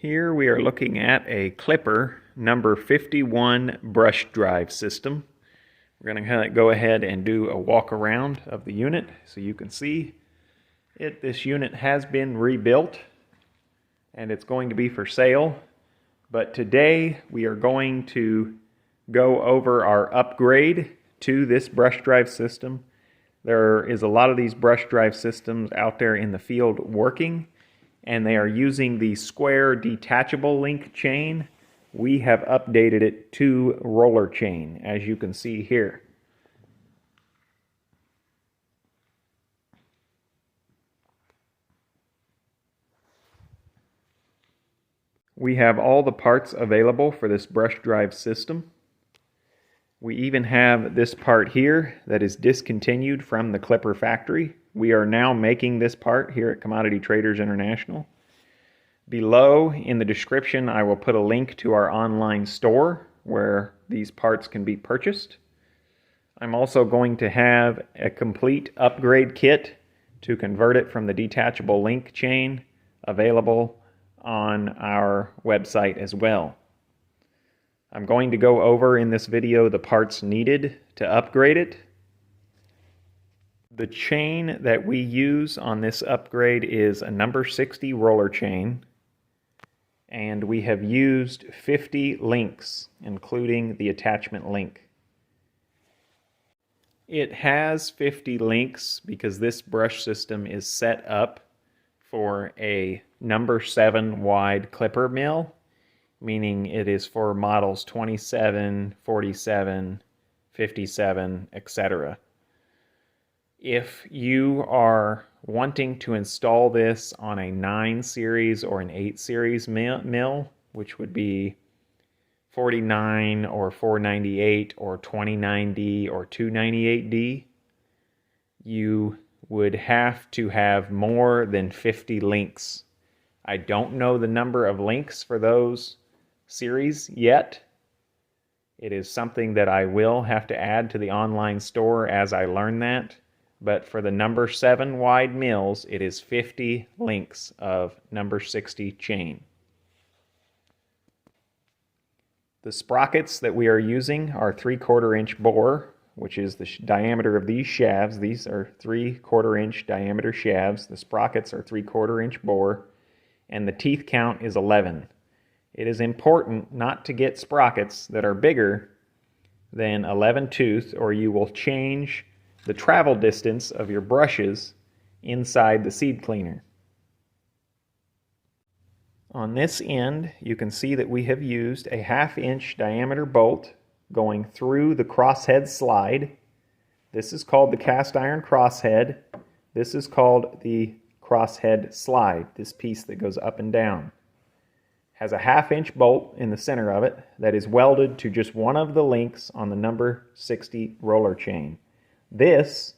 Here we are looking at a Clipper number 51 brush drive system. We're going to go ahead and do a walk around of the unit so you can see it. This unit has been rebuilt and it's going to be for sale. But today we are going to go over our upgrade to this brush drive system. There is a lot of these brush drive systems out there in the field working, and they are using the square detachable link chain. We have updated it to roller chain, as you can see here. We have all the parts available for this brush drive system. We even have this part here that is discontinued from the Clipper factory. We are now making this part here at Commodity Traders International. Below in the description I will put a link to our online store where these parts can be purchased. I'm also going to have a complete upgrade kit to convert it from the detachable link chain available on our website as well. I'm going to go over in this video the parts needed to upgrade it. The chain that we use on this upgrade is a number 60 roller chain, and we have used 50 links, including the attachment link. It has 50 links because this brush system is set up for a number 7 wide clipper mill, meaning it is for models 27, 47, 57, etc. If you are wanting to install this on a 9 series or an 8 series mill, which would be 49 or 498 or 29D or 298D, you would have to have more than 50 links. I don't know the number of links for those series yet. It is something that I will have to add to the online store as I learn that. But for the number 7 wide mills, it is 50 links of number 60 chain. The sprockets that we are using are 3/4 inch bore, which is the diameter of these shafts. These are 3/4 inch diameter shafts. The sprockets are 3/4 inch bore, and the teeth count is 11. It is important not to get sprockets that are bigger than 11 tooth, or you will change the travel distance of your brushes inside the seed cleaner. On this end, you can see that we have used a 1/2 inch diameter bolt going through the crosshead slide. This is called the cast iron crosshead. This is called the crosshead slide, this piece that goes up and down. Has a 1/2 inch bolt in the center of it that is welded to just one of the links on the number 60 roller chain. This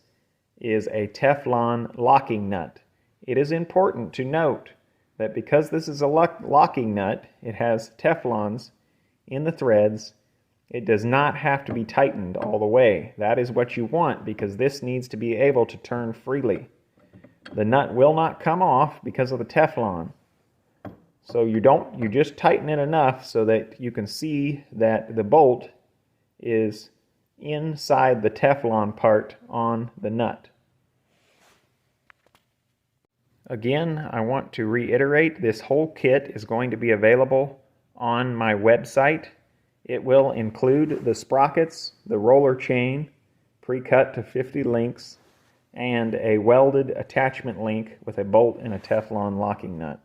is a Teflon locking nut. It is important to note that because this is a locking nut, it has Teflons in the threads. It does not have to be tightened all the way. That is what you want because this needs to be able to turn freely. The nut will not come off because of the Teflon. So you just tighten it enough so that you can see that the bolt is inside the Teflon part on the nut. Again, I want to reiterate, this whole kit is going to be available on my website. It will include the sprockets, the roller chain, pre-cut to 50 links, and a welded attachment link with a bolt and a Teflon locking nut.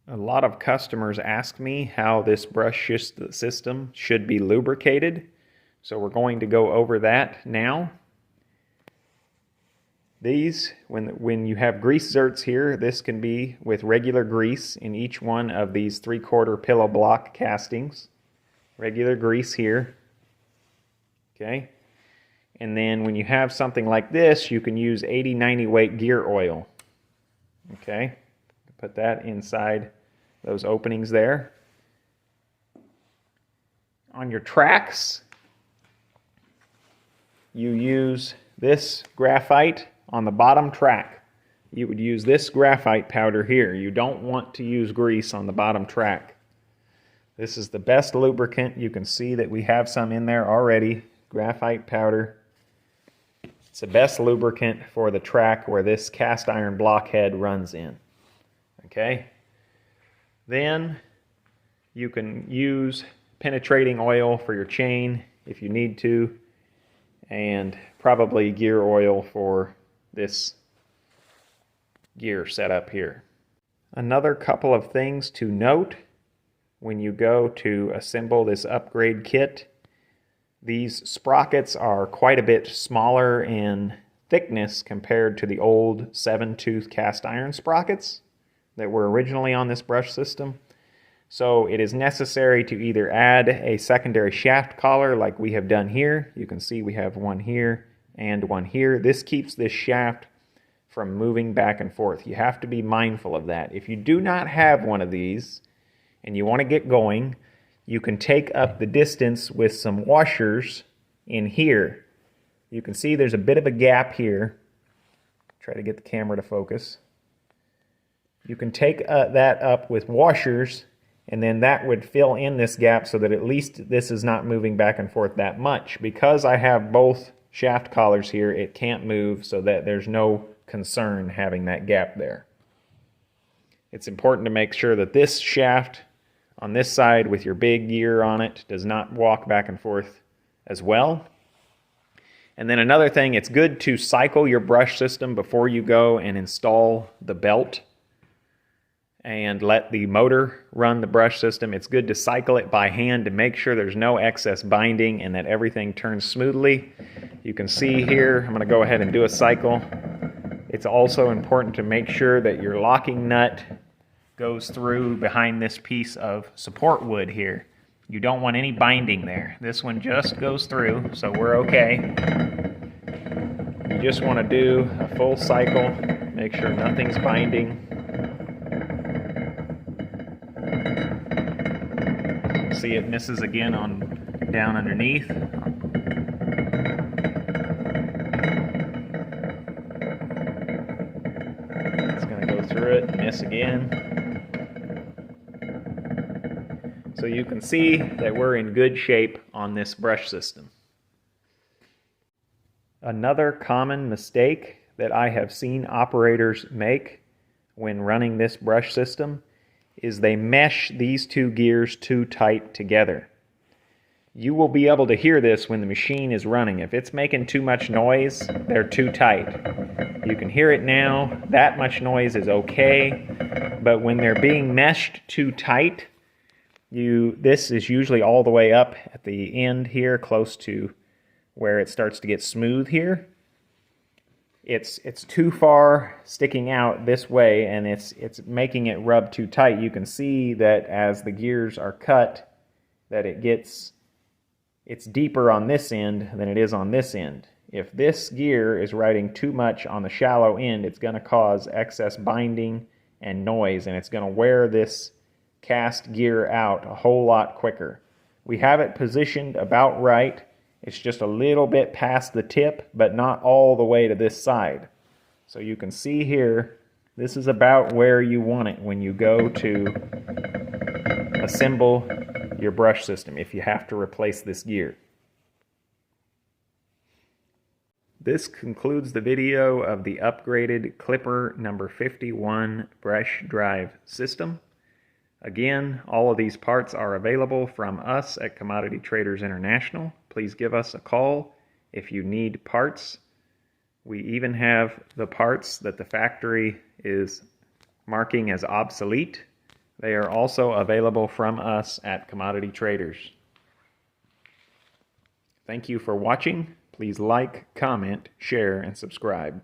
A lot of customers ask me how this brush system should be lubricated, so we're going to go over that now. These, when you have grease zerts here, this can be with regular grease in each one of these 3/4 pillow block castings. Regular grease here. Okay. And then when you have something like this, you can use 80-90 weight gear oil. Okay. Put that inside those openings there. On your tracks, you use this graphite on the bottom track. you would use this graphite powder here. You don't want to use grease on the bottom track. This is the best lubricant. You can see that we have some in there already. Graphite powder. It's the best lubricant for the track where this cast iron blockhead runs in. Okay? Then you can use penetrating oil for your chain if you need to, and probably gear oil for this gear setup here. Another couple of things to note when you go to assemble this upgrade kit. These sprockets are quite a bit smaller in thickness compared to the old 7-tooth cast iron sprockets that were originally on this brush system. So it is necessary to either add a secondary shaft collar like we have done here. You can see we have one here and one here. This keeps this shaft from moving back and forth. You have to be mindful of that. If you do not have one of these and you want to get going, you can take up the distance with some washers in here. You can see there's a bit of a gap here. Try to get the camera to focus. You can take that up with washers, and then that would fill in this gap so that at least this is not moving back and forth that much. Because I have both shaft collars here, it can't move, so that there's no concern having that gap there. It's important to make sure that this shaft on this side with your big gear on it does not walk back and forth as well. And then another thing, it's good to cycle your brush system before you go and install the belt and let the motor run the brush system. It's good to cycle it by hand to make sure there's no excess binding and that everything turns smoothly. You can see here, I'm going to go ahead and do a cycle. It's also important to make sure that your locking nut goes through behind this piece of support wood here. You don't want any binding there. This one just goes through, so we're okay. You just want to do a full cycle, make sure nothing's binding. See, it misses again on down underneath. It's going to go through it and miss again. So you can see that we're in good shape on this brush system. Another common mistake that I have seen operators make when running this brush system is they mesh these two gears too tight together. You will be able to hear this when the machine is running. If it's making too much noise, they're too tight. You can hear it now. That much noise is okay, but when they're being meshed too tight, this is usually all the way up at the end here, close to where it starts to get smooth here. It's too far sticking out this way, and it's making it rub too tight. You can see that as the gears are cut, that it's deeper on this end than it is on this end. If this gear is riding too much on the shallow end, it's going to cause excess binding and noise, and it's going to wear this cast gear out a whole lot quicker. We have it positioned about right. It's just a little bit past the tip, but not all the way to this side. So you can see here, this is about where you want it when you go to assemble your brush system if you have to replace this gear. This concludes the video of the upgraded Clipper number 51 brush drive system. Again, all of these parts are available from us at Commodity Traders International. Please give us a call if you need parts. We even have the parts that the factory is marking as obsolete. They are also available from us at Commodity Traders. Thank you for watching. Please like, comment, share, and subscribe.